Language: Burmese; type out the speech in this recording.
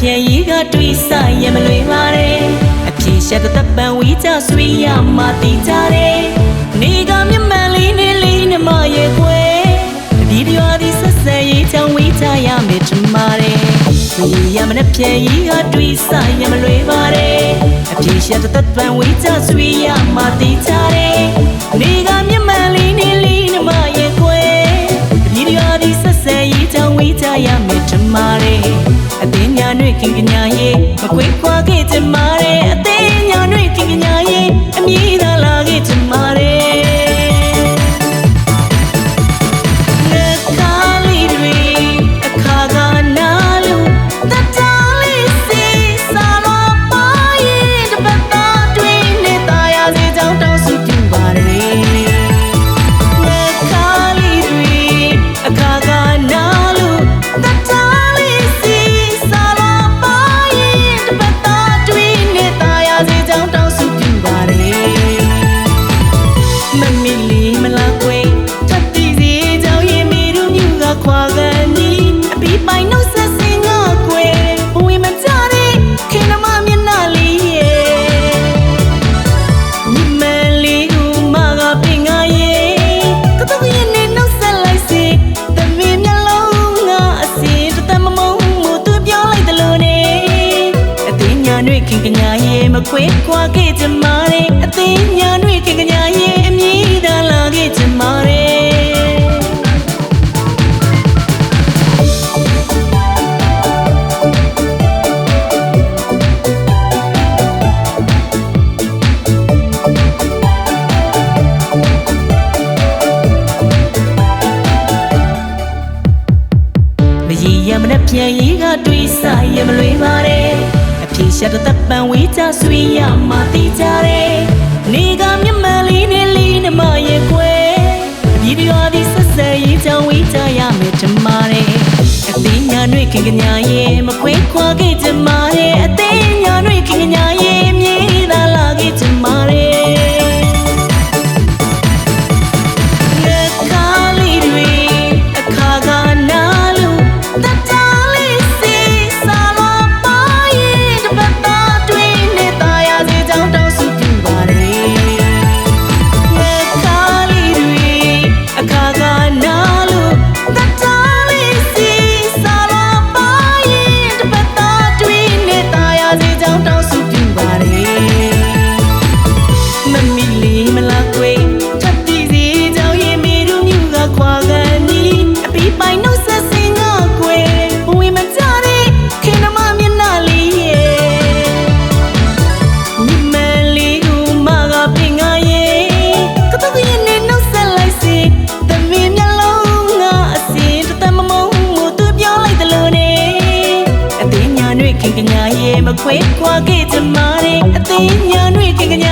ပြန်ရေးကတွေးစားရမလွယ်ပါနဲ့အဖြေရှာတဲ့ပန်ဝီးကြဆွေးရမှတည်ကြတယ်နေကမြမန်လေးနေလေးနမရဲ့ကွယ်ဒီရွာဒီဆက်ဆက်ရေးချောင်းဝေးကြရမယ်ထင်ပါတယ်ရမနဲ့ပြန်ရေးကတွေးစားရမလွယ်ပါနဲ့အဖြေရှာတဲ့ပန်ဝီးကြဆွေးရမှတည်ကြတယ်နေကမြမန်လေးနေလေးနမရဲ့ကွယ်ဒီရွာဒီဆက်ဆက်ရေးချောင်းဝေးကြရမယ်ထင်ပါတယ်အသေးညာနှွေခင်ကညာရဲ့မကွေးခွာခဲ့ချင်ပါတယ်အသေးညာနှွေခင်ကညာရဲ့အမြည်သာလာခဲ့ချင်ပါတယ်ခင်ကညာရဲ့မခွေခွာခဲ့ချင်ပါတယ်အသေးညာနှွေခင်ကညာရဲ့အမြည်သာလာခဲ့ချင်ပါတယ်မကြီးရမနဲ့ပြန်ရေးကတွေးစားရမလွယ်ပါတယ်ဖြေရှာတဲ့ပန်ဝေးကြဆွေးရမှတည်ကြတယ်နေကမြမန်လေးနေလေးနမရဲ့ကွယ်ဒီရွာဒီဆက်ဆက်ရေးချောင်းဝေးကြရမယ်ထင်ပါတယ်အသေးညာနှွေခင်ကညာရဲ့မခွေးခွာခဲ့ချင်ပါတယ်အသေးညာနှွေခင်ကညာရဲ့အမြည်သာလာခဲ့ချင်ပါတယ်ခင်ကညာရဲ့မခွေခွာခဲ့ချင်ပါတယ်အသေးညာနှွေခင်ကညာ